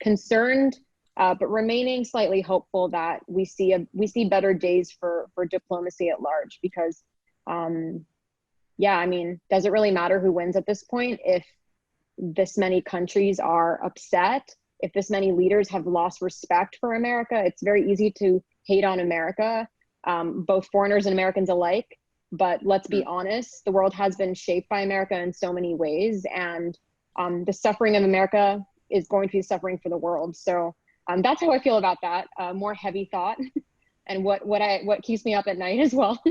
concerned, but remaining slightly hopeful that we see better days for diplomacy at large. Because, yeah, I mean, does it really matter who wins at this point if this many countries are upset? If this many leaders have lost respect for America? It's very easy to hate on America, both foreigners and Americans alike. But let's be honest, the world has been shaped by America in so many ways, and the suffering of America is going to be suffering for the world. So that's how I feel about that. More heavy thought, and what keeps me up at night as well.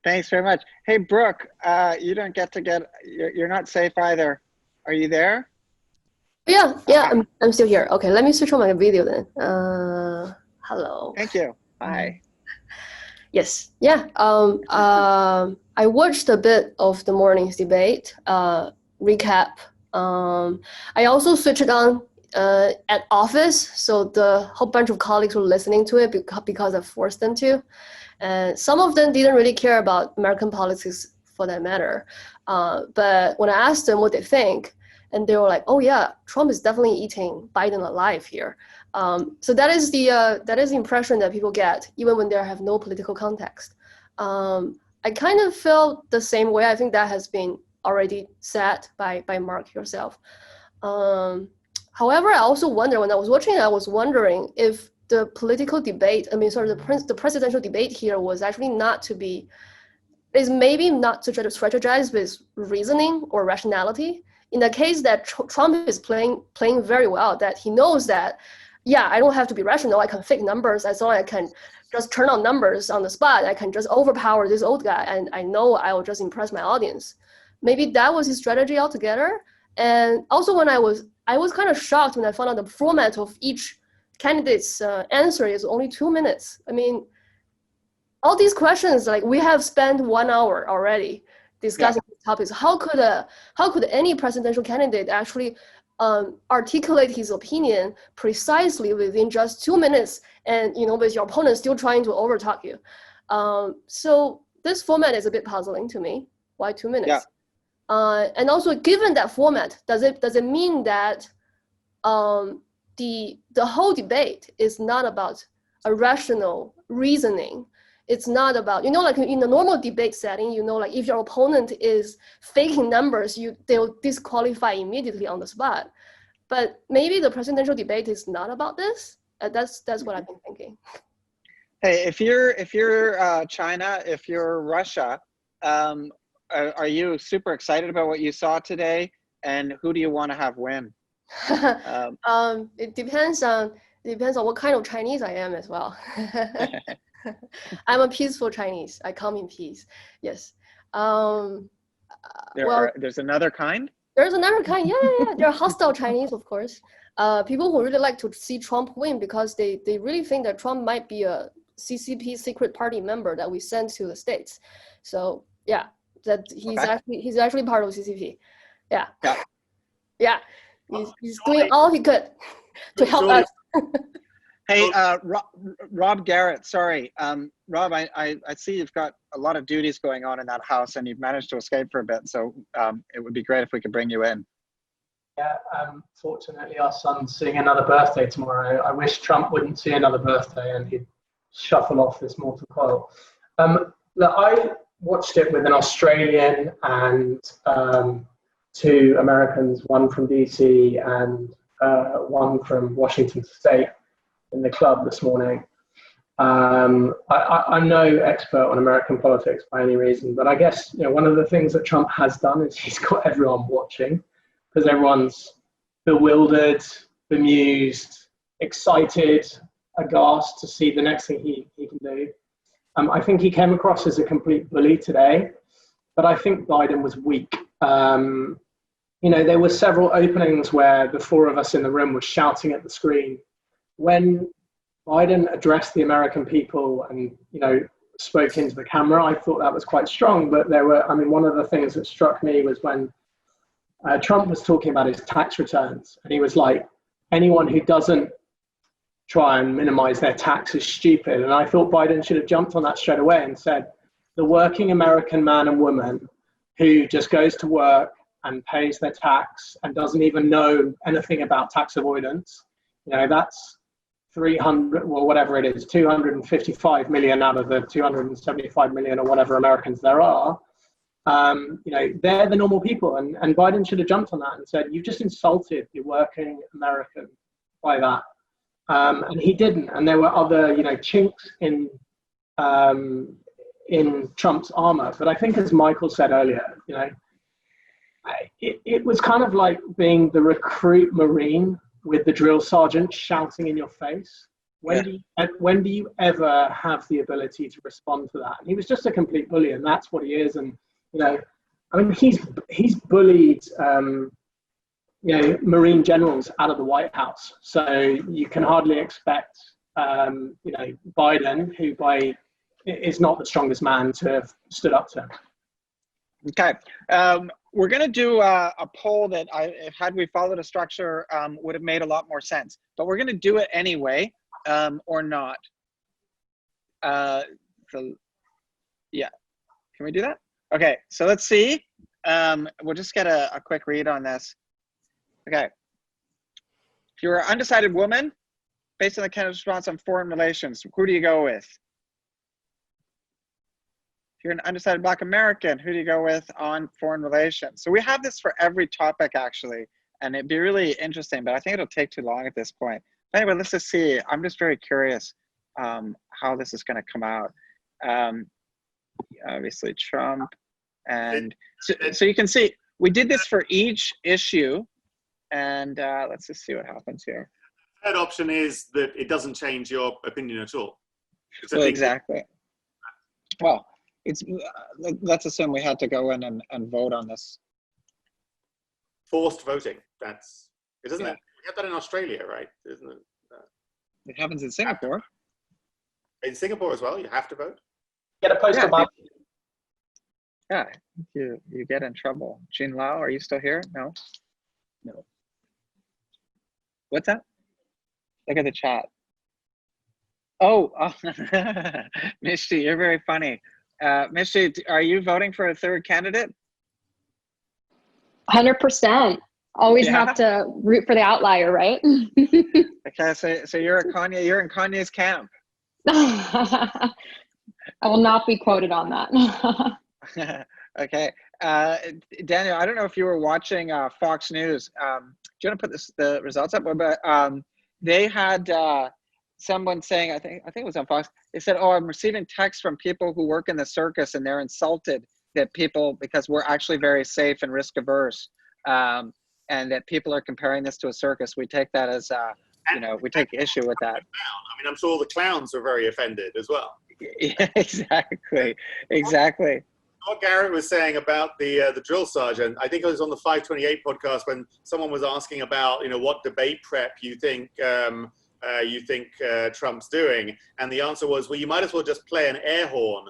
Thanks very much. Hey, Brooke, you don't you're not safe either. Are you there? Yeah, I'm still here. Okay, let me switch on my video then. Hello. Thank you. Hi. Yes. Yeah. I watched a bit of the morning's debate recap. I also switched it on at office, so the whole bunch of colleagues were listening to it because I forced them to. And some of them didn't really care about American politics for that matter. But when I asked them what they think, and they were like, "Oh yeah, Trump is definitely eating Biden alive here." So that is the impression that people get even when they have no political context. I kind of felt the same way. I think that has been already said by Mark yourself. However, I also wonder, when I was watching it, I was wondering if the political debate, the presidential debate here was actually is maybe not to try to strategize with reasoning or rationality. In the case that Trump is playing very well, that he knows that, yeah, I don't have to be rational. I can fake numbers as long as I can just turn on numbers on the spot. I can just overpower this old guy, and I know I will just impress my audience. Maybe that was his strategy altogether. And also, when I was kind of shocked when I found out the format of each candidate's answer is only 2 minutes. I mean, all these questions, like, we have spent 1 hour already discussing these topics. How could any presidential candidate actually articulate his opinion precisely within just 2 minutes, and with your opponent still trying to overtalk you? So this format is a bit puzzling to me. Why 2 minutes? Yeah. And also, given that format, does it mean that the whole debate is not about a rational reasoning? It's not about, like in the normal debate setting, like if your opponent is faking numbers, they'll disqualify immediately on the spot. But maybe the presidential debate is not about this. That's what I've been thinking. Hey, if you're China, if you're Russia, are you super excited about what you saw today? And who do you want to have win? It depends on what kind of Chinese I am as well. I'm a peaceful Chinese. I come in peace. Yes. There's another kind? There's another kind. Yeah. There are hostile Chinese, of course. People who really like to see Trump win because they really think that Trump might be a CCP secret party member that we sent to the States. So yeah, that he's actually part of CCP. Yeah. Yeah. He's doing all he could to help us. Hey, Rob Garrett, sorry. Rob, I see you've got a lot of duties going on in that house and you've managed to escape for a bit. So it would be great if we could bring you in. Yeah, fortunately our son's seeing another birthday tomorrow. I wish Trump wouldn't see another birthday and he'd shuffle off this mortal coil. Look, I watched it with an Australian and 2 Americans, one from DC and one from Washington State, in the club this morning. I'm no expert on American politics by any reason, but I guess one of the things that Trump has done is he's got everyone watching, because everyone's bewildered, bemused, excited, aghast to see the next thing he can do. I think he came across as a complete bully today, but I think Biden was weak. There were several openings where the 4 of us in the room were shouting at the screen. When Biden addressed the American people and, spoke into the camera, I thought that was quite strong. But one of the things that struck me was when Trump was talking about his tax returns, and he was like, anyone who doesn't try and minimize their tax is stupid. And I thought Biden should have jumped on that straight away and said, the working American man and woman who just goes to work, and pays their tax and doesn't even know anything about tax avoidance, that's 300, well, whatever it is, 255 million out of the 275 million or whatever Americans there are. They're the normal people, and Biden should have jumped on that and said, "You've just insulted the working American by that," and he didn't. And there were other, chinks in Trump's armor. But I think, as Michael said earlier, it was kind of like being the recruit Marine with the drill sergeant shouting in your face. When do you ever have the ability to respond to that? And he was just a complete bully, and that's what he is. And he's bullied Marine generals out of the White House. So you can hardly expect Biden, who is not the strongest man, to have stood up to him. Okay. We're going to do a poll that, had we followed a structure, would have made a lot more sense. But we're going to do it anyway, or not. Yeah. Can we do that? Okay. So let's see. We'll just get a quick read on this. Okay. If you're an undecided woman, based on the candidate's response on foreign relations, who do you go with? If you're an undecided Black American, who do you go with on foreign relations? So we have this for every topic, actually, and it'd be really interesting, but I think it'll take too long at this point. Anyway, let's just see. I'm just very curious how this is going to come out. Obviously, Trump. And so you can see, we did this for each issue, and let's just see what happens here. Third option is that it doesn't change your opinion at all. Well, exactly. Well, let's assume we had to go in and vote on this. Forced voting. It doesn't. Yeah. We have that in Australia, right? Isn't it? It happens in Singapore. In Singapore as well, you have to vote. Get a postal ballot. Yeah, you get in trouble. Jean Lau, are you still here? No. No. What's that? Look at the chat. Oh, Mishti, you're very funny. Mishti, are you voting for a third candidate? 100%. Always have to root for the outlier, right? Okay, so you're in Kanye's camp. I will not be quoted on that. Okay, Daniel, I don't know if you were watching Fox News. Do you want to put the results up? But they had someone saying, I think it was on Fox. They said, "Oh, I'm receiving texts from people who work in the circus, and they're insulted that people, because we're actually very safe and risk averse, and that people are comparing this to a circus. We take that as, we take issue with that." I mean, I'm sure the clowns were very offended as well. Yeah, exactly. What Garrett was saying about the drill sergeant, I think it was on the 528 podcast when someone was asking about, what debate prep you think Trump's doing, and the answer was, well, you might as well just play an air horn.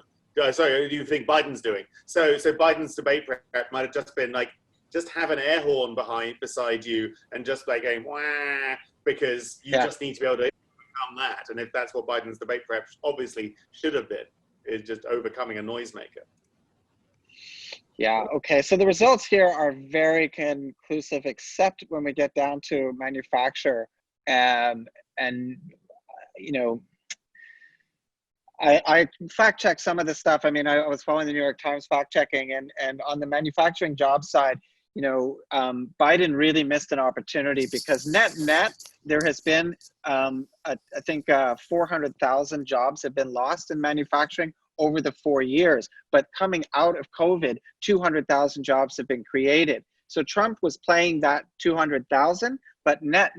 Sorry, you think Biden's doing? So Biden's debate prep might have just been like, just have an air horn beside you and just like going wah, because you just need to be able to overcome that. And if that's what Biden's debate prep obviously should have been, is just overcoming a noisemaker. Yeah, okay, so the results here are very conclusive, except when we get down to manufacture. I fact checked some of this stuff. I mean, I was following the New York Times fact checking, and on the manufacturing job side, Biden really missed an opportunity, because net, there has been, I think 400,000 jobs have been lost in manufacturing over the 4 years, but coming out of COVID, 200,000 jobs have been created. So Trump was playing that 200,000, but net,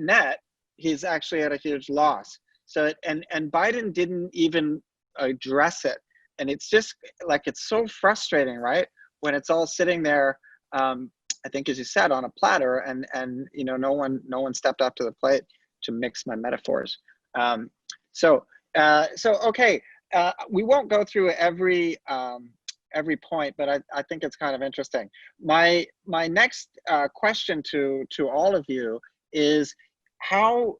he's actually at a huge loss. So, and Biden didn't even address it. And it's just like, it's so frustrating, right? When it's all sitting there, I think, as you said, on a platter, and no one stepped up to the plate to mix my metaphors. Okay. We won't go through every point, but I think it's kind of interesting. My next question to all of you is, how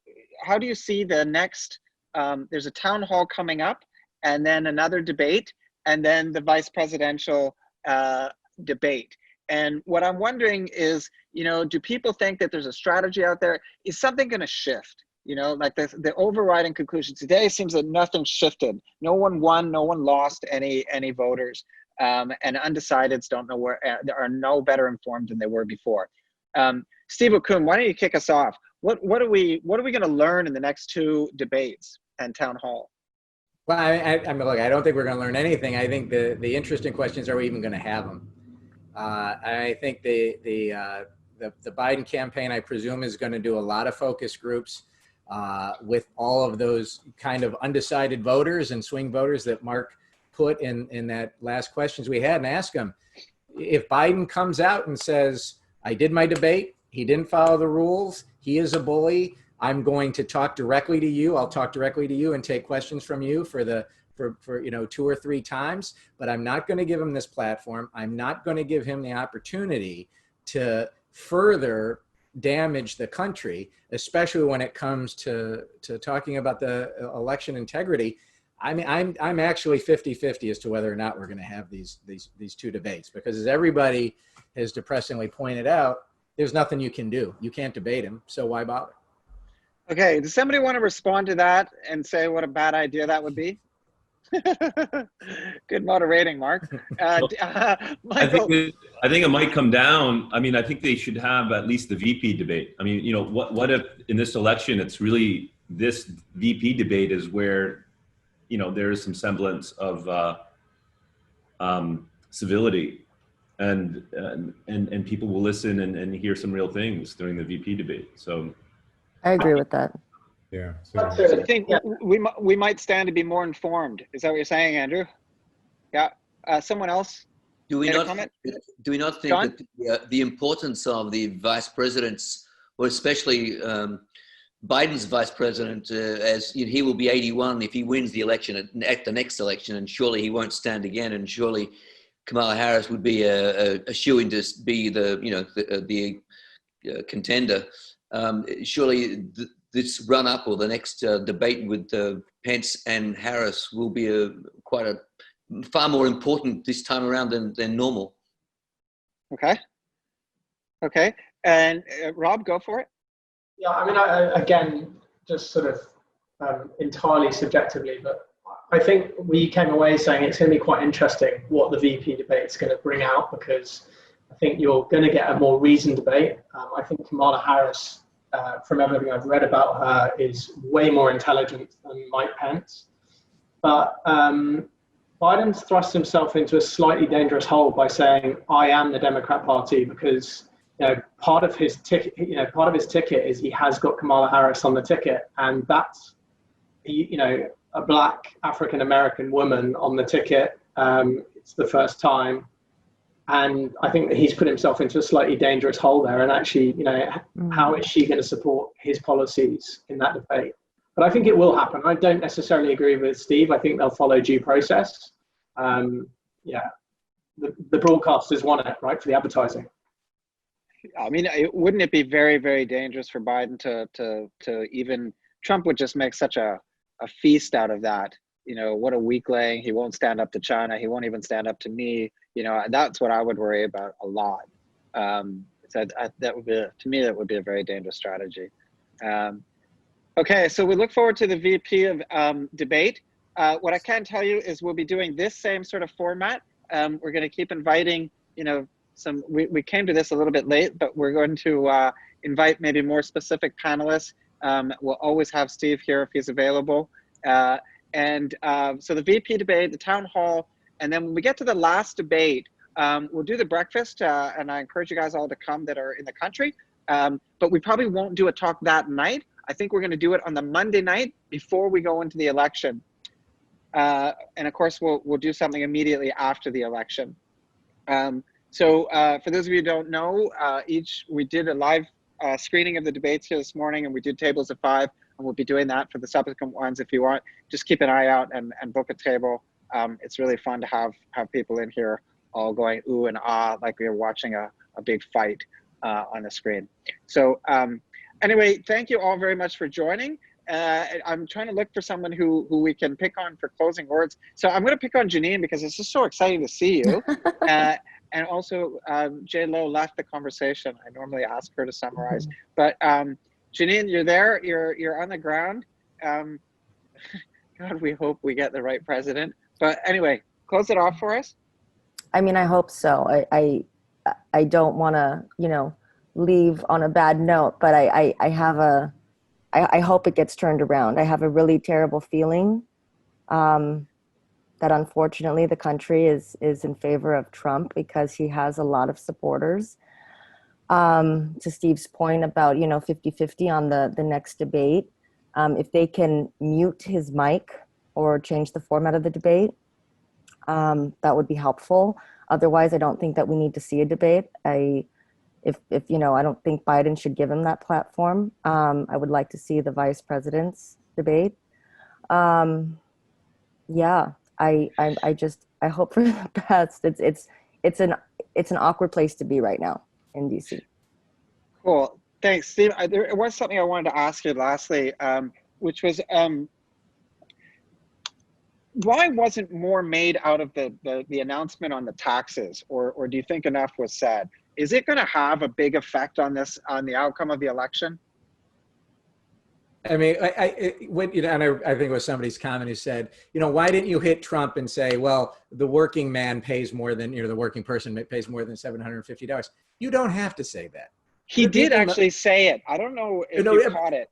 do you see the next? There's a town hall coming up, and then another debate, and then the vice presidential debate. And what I'm wondering is, do people think that there's a strategy out there? Is something going to shift? Like the overriding conclusion today seems that nothing shifted. No one won, no one lost any voters. And undecideds don't know are no better informed than they were before. Steve Okun, why don't you kick us off? What are we going to learn in the next two debates and town hall? Well, I mean, look, I don't think we're going to learn anything. I think the interesting questions, are we even going to have them? I think the Biden campaign, I presume, is going to do a lot of focus groups with all of those kind of undecided voters and swing voters that Mark put in that last questions we had, and ask them, if Biden comes out and says, I did my debate, he didn't follow the rules, he is a bully, I'm going to talk directly to you, I'll talk directly to you and take questions from you for 2 or 3 times, but I'm not going to give him this platform. I'm not going to give him the opportunity to further damage the country, especially when it comes to talking about the election integrity. I mean, I'm actually 50-50 as to whether or not we're going to have these 2 debates, because as everybody has depressingly pointed out, there's nothing you can do. You can't debate him, so why bother? Okay, does somebody want to respond to that and say what a bad idea that would be? Good moderating, Mark. Michael. I think it might come down. I mean, I think they should have at least the VP debate. I mean, what if in this election, it's really this VP debate is where, there is some semblance of civility, and people will listen and hear some real things during the VP debate. So I agree with that. Yeah. So I think we might stand to be more informed. Is that what you're saying, Andrew? Yeah. Someone else? Do we not comment? think John? that the importance of the vice presidents, or especially Biden's vice president, as he will be 81 if he wins the election at the next election, and surely he won't stand again, and surely Kamala Harris would be a shoo-in to be the contender. Surely this run-up or the next debate with Pence and Harris will be far more important this time around than normal. Okay. And Rob, go for it. Yeah, I mean, again, just sort of entirely subjectively, but I think we came away saying it's going to be quite interesting what the VP debate is going to bring out, because I think you're going to get a more reasoned debate. I think Kamala Harris, from everything I've read about her, is way more intelligent than Mike Pence. But Biden's thrust himself into a slightly dangerous hole by saying, I am the Democrat Party, because part of his ticket is he has got Kamala Harris on the ticket, and that's a black African American woman on the ticket. It's the first time. And I think that he's put himself into a slightly dangerous hole there. And actually, how is she going to support his policies in that debate? But I think it will happen. I don't necessarily agree with Steve. I think they'll follow due process. The broadcasters want it, right, for the advertising. I mean, wouldn't it be very, very dangerous for Biden to even, Trump would just make such a feast out of that. What a weakling. He won't stand up to China. He won't even stand up to me. That's what I would worry about a lot. So that would be, to me, that would be a very dangerous strategy. Okay, so we look forward to the VP of debate. What I can tell you is we'll be doing this same sort of format. We're going to keep inviting, we came to this a little bit late, but we're going to invite maybe more specific panelists. We'll always have Steve here if he's available. So the VP debate, the town hall, and then when we get to the last debate, we'll do the breakfast, and I encourage you guys all to come that are in the country. But we probably won't do a talk that night. I think we're going to do it on the Monday night before we go into the election. And of course, we'll do something immediately after the election. So for those of you who don't know, we did a live screening of the debates here this morning, and we did tables of 5, and we'll be doing that for the subsequent ones. If you want, just keep an eye out and book a table. It's really fun to have people in here all going ooh and ah like we were watching a big fight on the screen. So anyway, thank you all very much for joining. I'm trying to look for someone who we can pick on for closing words. So I'm going to pick on Janine because it's just so exciting to see you. and also J Lo left the conversation. I normally ask her to summarize, but Janine, you're there. You're on the ground. God, we hope we get the right president. But anyway, close it off for us. I mean, I hope so. I don't want to, leave on a bad note, but I hope it gets turned around. I have a really terrible feeling that unfortunately the country is in favor of Trump because he has a lot of supporters. To Steve's point about, 50-50 on the next debate, if they can mute his mic or change the format of the debate, that would be helpful. Otherwise, I don't think that we need to see a debate. If I don't think Biden should give him that platform. I would like to see the vice president's debate. Yeah, I hope for the best. It's an awkward place to be right now in DC. Cool. Thanks, Steve. There was something I wanted to ask you lastly, which was why wasn't more made out of the announcement on the taxes, or do you think enough was said? Is it going to have a big effect on the outcome of the election? I mean, I think it was somebody's comment who said, why didn't you hit Trump and say, well, the working man pays more than, the working person pays more than $750. You don't have to say that. He did actually say it. I don't know if you caught it.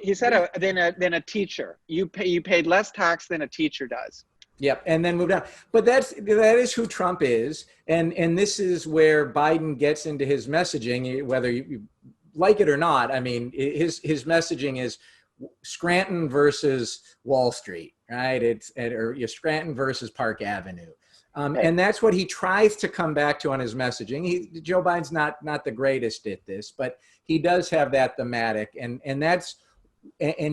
He said than a teacher. You paid less tax than a teacher does. Yep, and then moved on. But that is who Trump is, and this is where Biden gets into his messaging, whether you like it or not. I mean, his messaging is Scranton versus Wall Street, right? Or Scranton versus Park Avenue. And that's what he tries to come back to on his messaging. Joe Biden's not the greatest at this, but he does have that thematic, and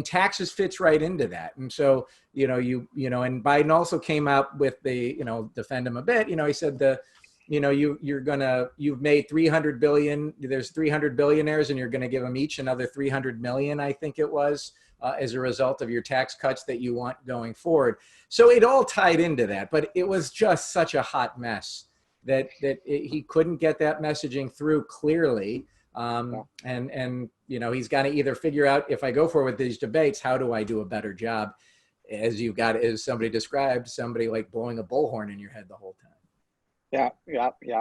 taxes fits right into that. And so, and Biden also came out with the, defend him a bit. He said you've made 300 billion. There's 300 billionaires, and you're going to give them each another 300 million, I think it was, as a result of your tax cuts that you want going forward. So it all tied into that, but it was just such a hot mess that he couldn't get that messaging through clearly. And he's got to either figure out, if I go forward with these debates, how do I do a better job? As somebody described, somebody like blowing a bullhorn in your head the whole time. Yeah.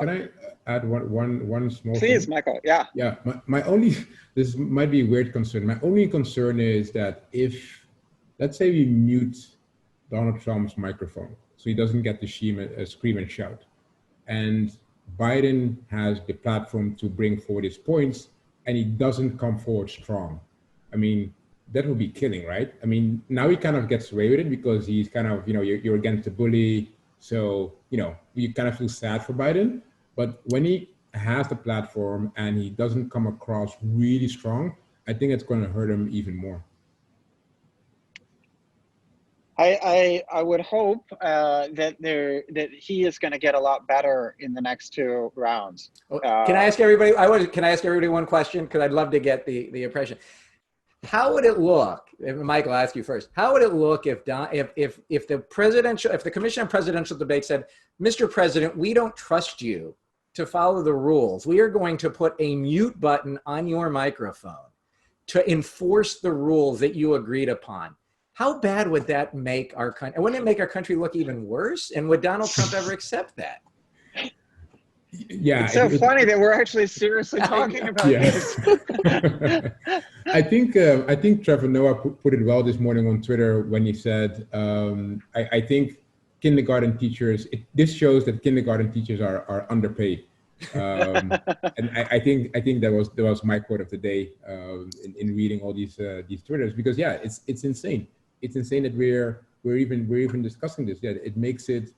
Can I add one small Please, thing? Michael. Yeah. Yeah. My only, this might be a weird concern. My only concern is that if, let's say we mute Donald Trump's microphone so he doesn't get to scream and shout, and Biden has the platform to bring forward his points and he doesn't come forward strong. I mean, that would be killing, right? I mean, now he kind of gets away with it because he's kind of, you're against the bully. So, you kind of feel sad for Biden. But when he has the platform and he doesn't come across really strong, I think it's going to hurt him even more. I would hope that he is going to get a lot better in the next two rounds. Can I ask everybody? Can I ask everybody one question? Because I'd love to get the impression. How would it look? Michael, I'll ask you first. How would it look if the Commission on Presidential Debate said, Mr. President, we don't trust you to follow the rules. We are going to put a mute button on your microphone to enforce the rules that you agreed upon. How bad would that make our country? Wouldn't it make our country look even worse? And would Donald Trump ever accept that? Yeah, it's so funny that we're actually seriously talking about this. I think Trevor Noah put it well this morning on Twitter when he said, I think kindergarten teachers, this shows that kindergarten teachers are underpaid. And I think that was my quote of the day in reading all these Twitters, because yeah, it's insane. It's insane that we're even discussing this. Yeah, it makes it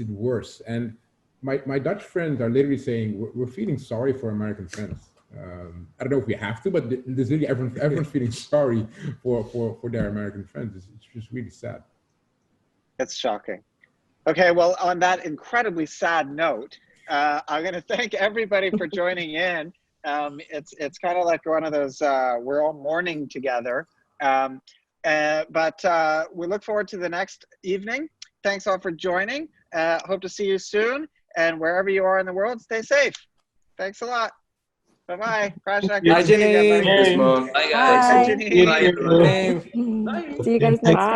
worse. And my Dutch friends are literally saying we're feeling sorry for American friends. I don't know if we have to, but there's really everyone's feeling sorry for their American friends. It's just really sad. It's shocking. Okay, well, on that incredibly sad note, I'm going to thank everybody for joining in. It's kind of like one of those we're all mourning together. But we look forward to the next evening. Thanks all for joining. Hope to see you soon. And wherever you are in the world, stay safe. Thanks a lot. Bye-bye. Crash Act. Bye, Good to see you again, Janine. buddy. Bye, guys. Bye. Bye, Janine. Bye, everyone. Dave. See you guys next Bye. time.